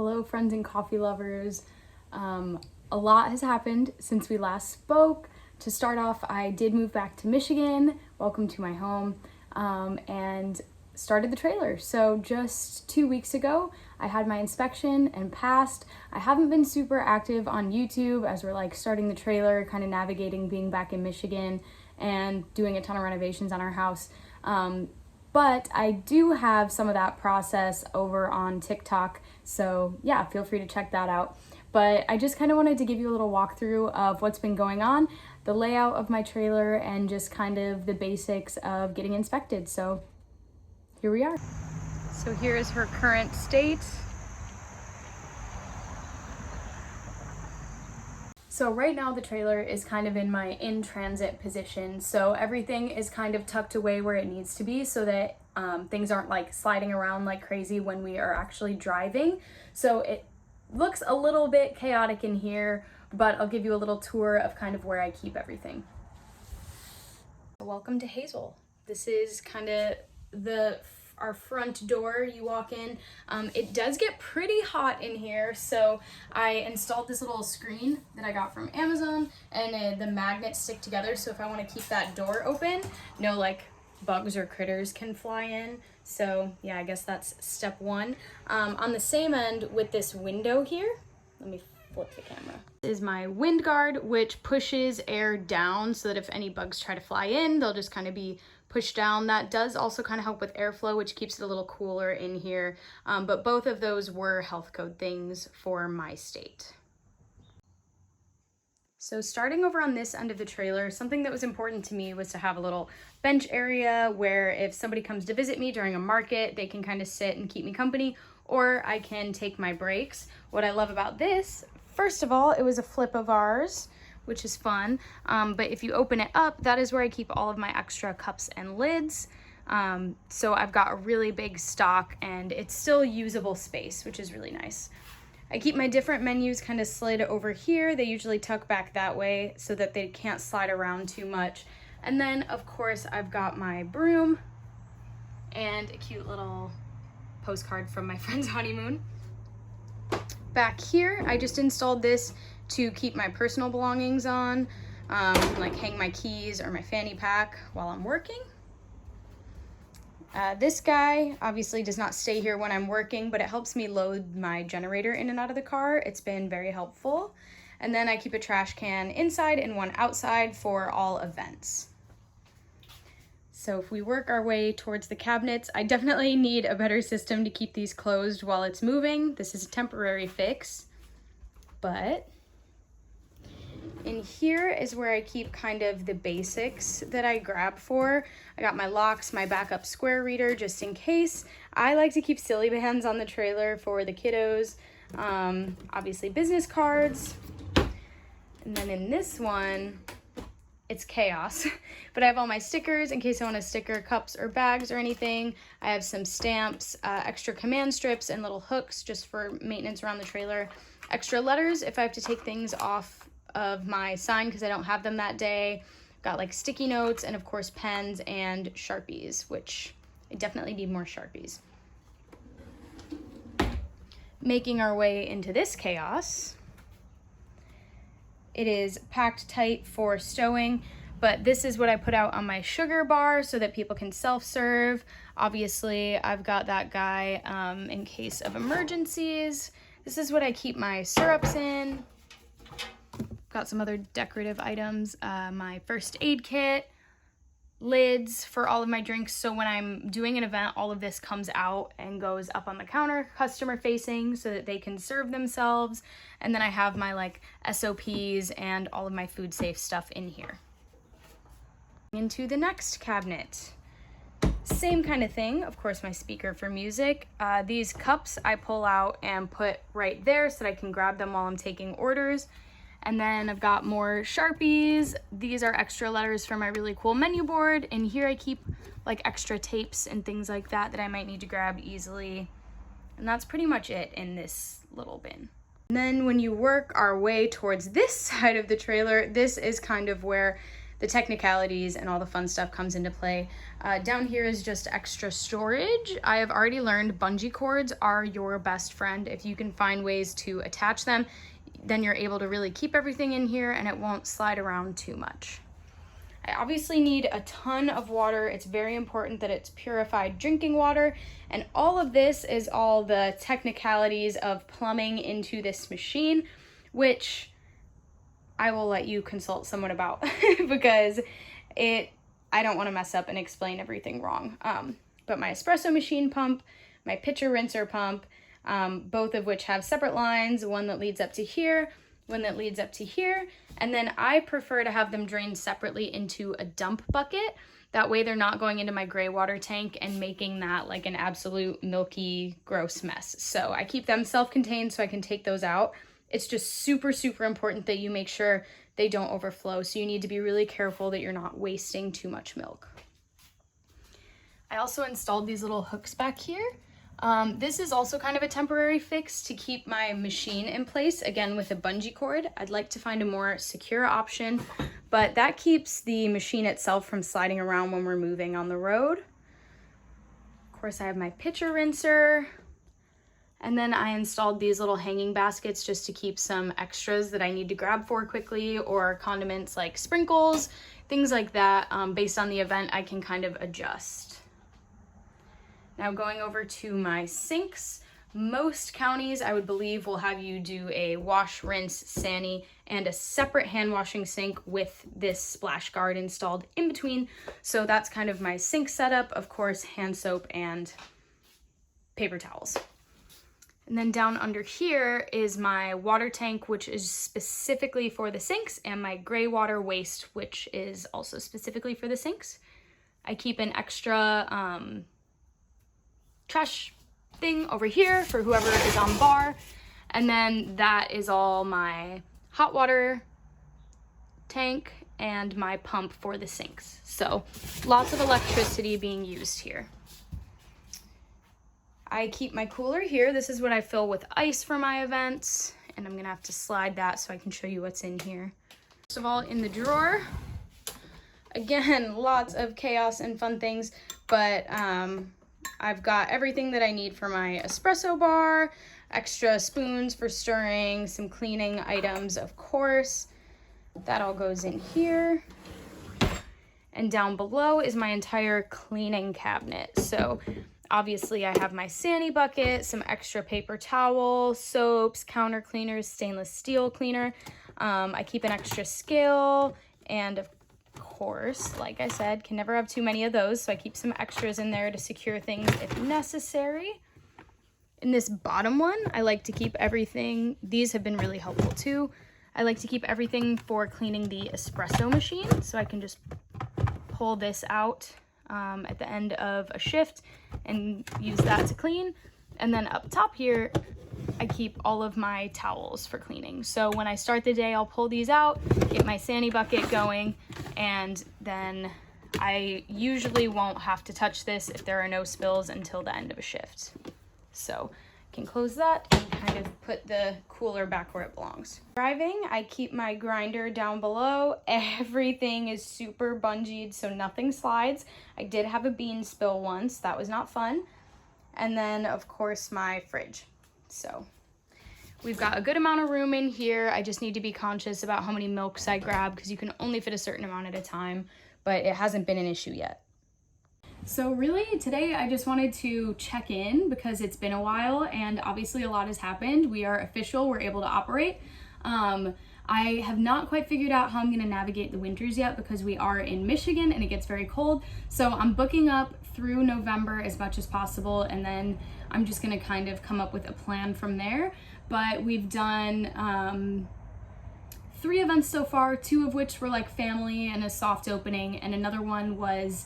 Hello, friends and coffee lovers. A lot has happened since we last spoke. To start off, I did move back to Michigan. Welcome to my home. And started the trailer. So just 2 weeks ago, I had my inspection and passed. I haven't been super active on YouTube as we're like starting the trailer, kind of navigating being back in Michigan and doing a ton of renovations on our house. But I do have some of that process over on TikTok. So yeah, feel free to check that out. But I just kind of wanted to give you a little walkthrough of what's been going on, the layout of my trailer, and just kind of the basics of getting inspected. So here we are. So here is her current state. So right now the trailer is kind of in my in-transit position. So everything is kind of tucked away where it needs to be so that things aren't like sliding around like crazy when we are actually driving. So it looks a little bit chaotic in here, but I'll give you a little tour of kind of where I keep everything. Welcome to Hazel. This is kind of our front door. You walk in. It does get pretty hot in here, so I installed this little screen that I got from Amazon, and the magnets stick together, so if I want to keep that door open, no like bugs or critters can fly in. So yeah, I guess that's step one. On the same end with this window here, let me flip the camera. This is my wind guard, which pushes air down so that if any bugs try to fly in, they'll just kind of be pushed down. That does also kind of help with airflow, which keeps it a little cooler in here. But both of those were health code things for my state. So starting over on this end of the trailer, something that was important to me was to have a little bench area where if somebody comes to visit me during a market, they can kind of sit and keep me company, or I can take my breaks. What I love about this, first of all, it was a flip of ours, which is fun. But if you open it up, that is where I keep all of my extra cups and lids. So I've got a really big stock and it's still usable space, which is really nice. I keep my different menus kind of slid over here. They usually tuck back that way so that they can't slide around too much. And then of course I've got my broom and a cute little postcard from my friend's honeymoon. Back here, I just installed this to keep my personal belongings on, like hang my keys or my fanny pack while I'm working. This guy obviously does not stay here when I'm working, but it helps me load my generator in and out of the car. It's been very helpful. And then I keep a trash can inside and one outside for all events. So if we work our way towards the cabinets, I definitely need a better system to keep these closed while it's moving. This is a temporary fix, but in here is where I keep kind of the basics that I grab for. I got my locks, my backup square reader just in case. I like to keep silly bands on the trailer for the kiddos. Obviously business cards. And then in this one, it's chaos, but I have all my stickers in case I want to sticker cups or bags or anything. I have some stamps, extra command strips and little hooks just for maintenance around the trailer. Extra letters if I have to take things off of my sign because I don't have them that day. Got like sticky notes and of course pens and Sharpies, which I definitely need more Sharpies. Making our way into this chaos. It is packed tight for stowing, but this is what I put out on my sugar bar so that people can self-serve. Obviously, I've got that guy in case of emergencies. This is what I keep my syrups in. Got some other decorative items, my first aid kit, lids for all of my drinks. So when I'm doing an event, all of this comes out and goes up on the counter, customer facing, so that they can serve themselves. And then I have my like SOPs and all of my food safe stuff in here. Into the next cabinet. Same kind of thing, of course, my speaker for music. These cups I pull out and put right there so that I can grab them while I'm taking orders. And then I've got more Sharpies. These are extra letters for my really cool menu board. And here I keep like extra tapes and things like that that I might need to grab easily. And that's pretty much it in this little bin. And then when you work our way towards this side of the trailer, this is kind of where the technicalities and all the fun stuff comes into play. Down here is just extra storage. I have already learned bungee cords are your best friend. If you can find ways to attach them, then you're able to really keep everything in here and it won't slide around too much. I obviously need a ton of water. It's very important that it's purified drinking water, and all of this is all the technicalities of plumbing into this machine, which I will let you consult someone about because I don't want to mess up and explain everything wrong. But my espresso machine pump, my pitcher rinser pump, both of which have separate lines, one that leads up to here, one that leads up to here, and then I prefer to have them drained separately into a dump bucket. That way they're not going into my gray water tank and making that like an absolute milky, gross mess. So I keep them self-contained so I can take those out. It's just super, super important that you make sure they don't overflow. So you need to be really careful that you're not wasting too much milk. I also installed these little hooks back here. This is also kind of a temporary fix to keep my machine in place, again with a bungee cord. I'd like to find a more secure option, but that keeps the machine itself from sliding around when we're moving on the road. Of course, I have my pitcher rinser. And then I installed these little hanging baskets just to keep some extras that I need to grab for quickly, or condiments like sprinkles, things like that. Based on the event, I can kind of adjust. Now going over to my sinks. Most counties, I would believe, will have you do a wash, rinse, sani, and a separate hand washing sink with this splash guard installed in between. So that's kind of my sink setup. Of course, hand soap and paper towels. And then down under here is my water tank, which is specifically for the sinks, and my gray water waste, which is also specifically for the sinks. I keep an extra trash thing over here for whoever is on bar. And then that is all my hot water tank and my pump for the sinks. So lots of electricity being used here. I keep my cooler here. This is what I fill with ice for my events, and I'm gonna have to slide that so I can show you what's in here. First of all, in the drawer, again, lots of chaos and fun things, but I've got everything that I need for my espresso bar, extra spoons for stirring, some cleaning items, of course. That all goes in here. And down below is my entire cleaning cabinet. So obviously I have my sani bucket, some extra paper towel, soaps, counter cleaners, stainless steel cleaner. I keep an extra scale, and of course, like I said, can never have too many of those, so I keep some extras in there to secure things if necessary. In this bottom one, I like to keep everything, these have been really helpful too. I like to keep everything for cleaning the espresso machine, so I can just pull this out at the end of a shift and use that to clean. And then up top here, I keep all of my towels for cleaning. So when I start the day, I'll pull these out, get my sani bucket going, and then I usually won't have to touch this if there are no spills until the end of a shift. So I can close that and kind of put the cooler back where it belongs. Driving, I keep my grinder down below. Everything is super bungeed, so nothing slides. I did have a bean spill once. That was not fun. And then, of course, my fridge. So we've got a good amount of room in here. I just need to be conscious about how many milks I grab because you can only fit a certain amount at a time, but it hasn't been an issue yet. So really today I just wanted to check in because it's been a while and obviously a lot has happened. We are official, we're able to operate. I have not quite figured out how I'm gonna navigate the winters yet because we are in Michigan and it gets very cold. So I'm booking up through November as much as possible, and then I'm just gonna kind of come up with a plan from there. But we've done 3 events so far, 2 of which were like family and a soft opening, and another one was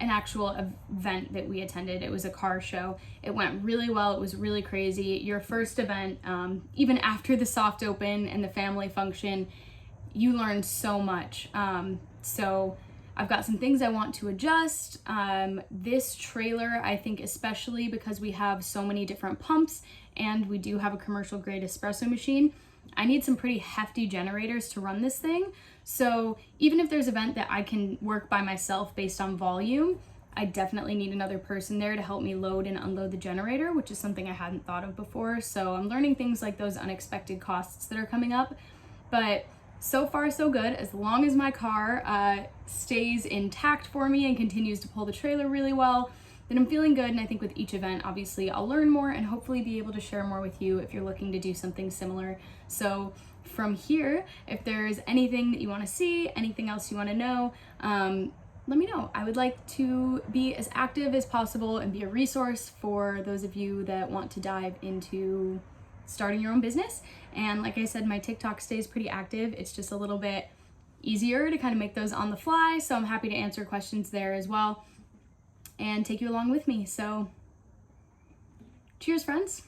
an actual event that we attended. It was a car show. It went really well. It was really crazy. Your first event, even after the soft open and the family function, you learned so much. So I've got some things I want to adjust. This trailer, I think especially because we have so many different pumps and we do have a commercial grade espresso machine, I need some pretty hefty generators to run this thing. So even if there's an event that I can work by myself based on volume, I definitely need another person there to help me load and unload the generator, which is something I hadn't thought of before. So I'm learning things like those unexpected costs that are coming up. But so far so good. As long as my car stays intact for me and continues to pull the trailer really well, then I'm feeling good. And I think with each event, obviously I'll learn more and hopefully be able to share more with you if you're looking to do something similar. So from here, if there's anything that you want to see, anything else you want to know, let me know. I would like to be as active as possible and be a resource for those of you that want to dive into starting your own business. And like I said, my TikTok stays pretty active. It's just a little bit easier to kind of make those on the fly. So I'm happy to answer questions there as well and take you along with me. So cheers, friends.